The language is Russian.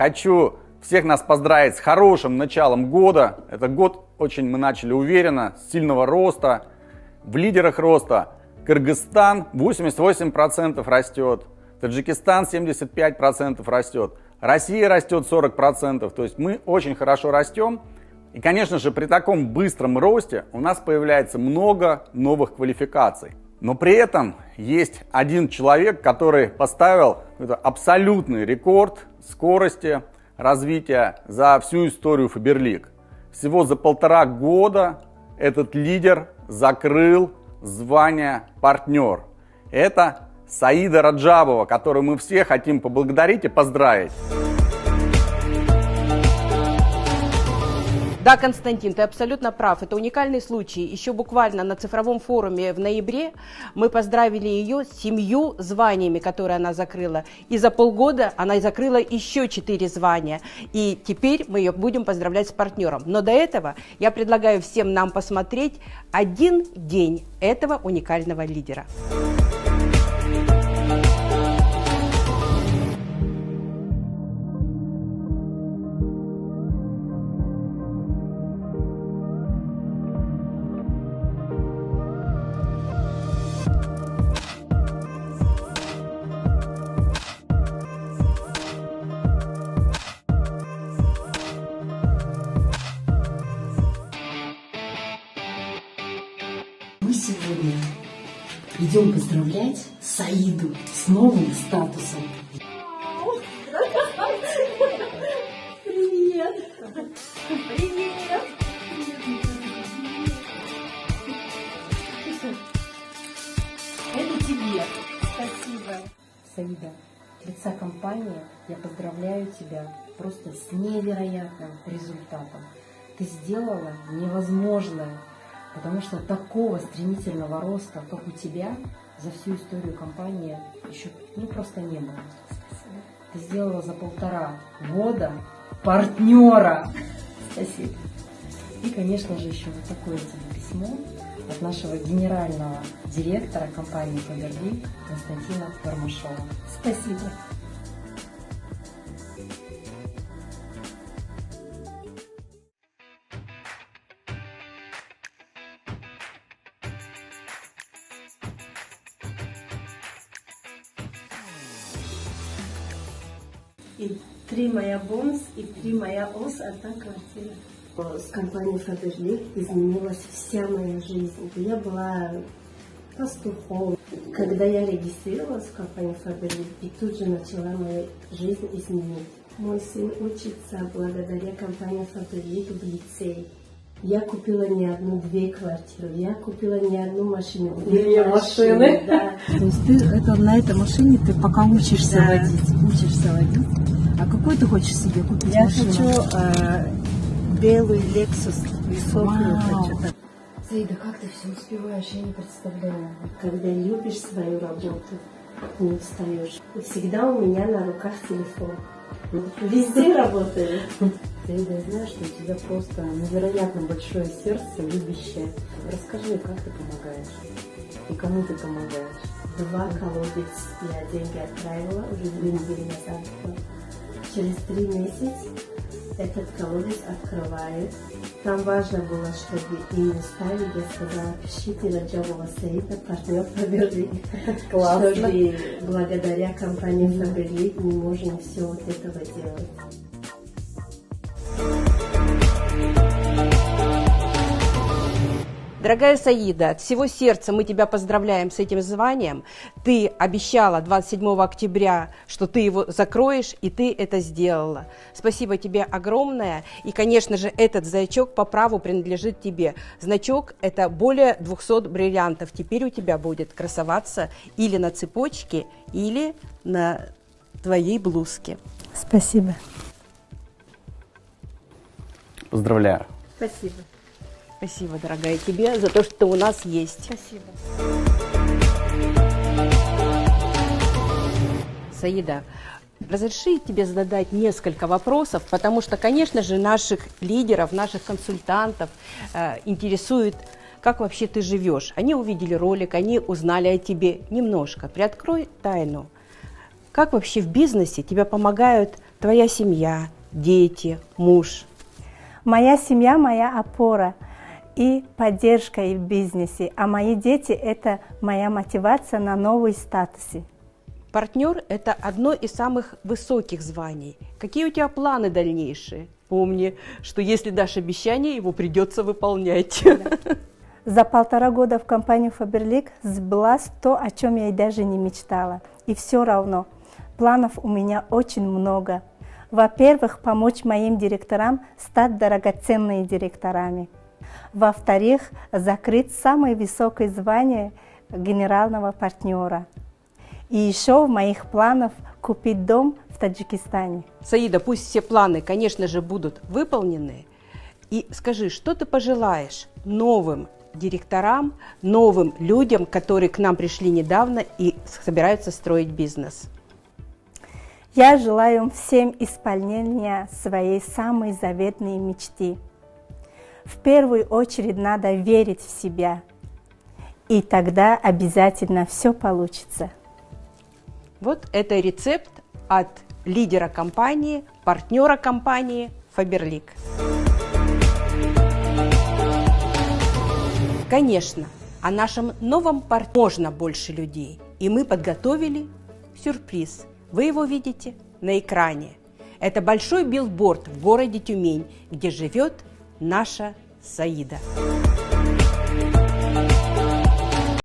хочу всех нас поздравить с хорошим началом года. Этот год очень мы начали уверенно, с сильного роста. В лидерах роста Кыргызстан 88% растет, Таджикистан 75% растет, Россия растет 40%. То есть мы очень хорошо растем. И, конечно же, при таком быстром росте у нас появляется много новых квалификаций. Но при этом есть один человек, который поставил абсолютный рекорд скорости развития за всю историю Faberlic. Всего за 1,5 года этот лидер закрыл звание партнер. Это Саида Раджабова, которую мы все хотим поблагодарить и поздравить. Да, Константин, ты абсолютно прав. Это уникальный случай. Еще буквально на цифровом форуме в ноябре мы поздравили ее с 7 званиями, которые она закрыла. И за полгода она закрыла еще 4 звания. И теперь мы ее будем поздравлять с партнером. Но до этого я предлагаю всем нам посмотреть один день этого уникального лидера. Мы сегодня идем поздравлять Саиду с новым статусом. Привет! Привет! Это тебе. Спасибо. Саида, от лица компании я поздравляю тебя просто с невероятным результатом. Ты сделала невозможное. Потому что такого стремительного роста, как у тебя, за всю историю компании еще просто не было. Спасибо. Ты сделала за 1,5 года партнера. Спасибо. И, конечно же, еще вот такое тебе письмо от нашего генерального директора компании Faberlic Константина Бармашова. Спасибо. И 3 моя бонус, и 3 моя ос, 1 квартира. С компанией Faberlic изменилась вся моя жизнь. Я была пастухом. Когда я регистрировалась в компании Faberlic, и тут же начала мою жизнь изменить. Мой сын учится благодаря компании Faberlic в лицее. Я купила не 1-2 квартиры, я купила не 1 машину, 2 машины. Да. То есть ты на этой машине ты пока учишься водить. А какой ты хочешь себе купить машину? Я хочу белый Lexus, высокую хочу. Саида, как ты все успеваешь, я не представляю. Когда любишь свою работу, не устаешь. И всегда у меня на руках телефон. Везде работаю. Саида, я знаю, что у тебя просто невероятно большое сердце, любящее. Расскажи, как ты помогаешь и кому ты помогаешь? 2 колодец я деньги отправила уже 2 недели назад. Через 3 месяца этот колодец открывает. Там важно было, чтобы имя ставили. Я сказала, пишите Раджабова Саида, партнер Faberlic. Чтобы благодаря компании Faberlic мы можем все вот этого делать. Дорогая Саида, от всего сердца мы тебя поздравляем с этим званием. Ты обещала 27 октября, что ты его закроешь, и ты это сделала. Спасибо тебе огромное. И, конечно же, этот значок по праву принадлежит тебе. Значок – это более 200 бриллиантов. Теперь у тебя будет красоваться или на цепочке, или на твоей блузке. Спасибо. Поздравляю. Спасибо. Спасибо, дорогая, тебе за то, что ты у нас есть. Спасибо. Саида, разреши тебе задать несколько вопросов, потому что, конечно же, наших лидеров, наших консультантов интересует, как вообще ты живешь. Они увидели ролик, они узнали о тебе немножко. Приоткрой тайну. Как вообще в бизнесе тебе помогают твоя семья, дети, муж? Моя семья – моя опора и поддержка и в бизнесе, а мои дети – это моя мотивация на новые статусы. Партнер – это одно из самых высоких званий. Какие у тебя планы дальнейшие? Помни, что если дашь обещание, его придется выполнять. За 1,5 года в компанию Faberlic сбылось то, о чем я и даже не мечтала. И все равно планов у меня очень много. Во-первых, помочь моим директорам стать драгоценными директорами. Во-вторых, закрыть самое высокое звание генерального партнера. И еще в моих планах купить дом в Таджикистане. Саида, пусть все планы, конечно же, будут выполнены. И скажи, что ты пожелаешь новым директорам, новым людям, которые к нам пришли недавно и собираются строить бизнес? Я желаю всем исполнения своей самой заветной мечты. В первую очередь надо верить в себя, и тогда обязательно все получится. Вот это рецепт от лидера компании, партнера компании Faberlic. Конечно, о нашем новом партнере можно больше людей, и мы подготовили сюрприз. Вы его видите на экране. Это большой билборд в городе Тюмень, где живет наша Саида.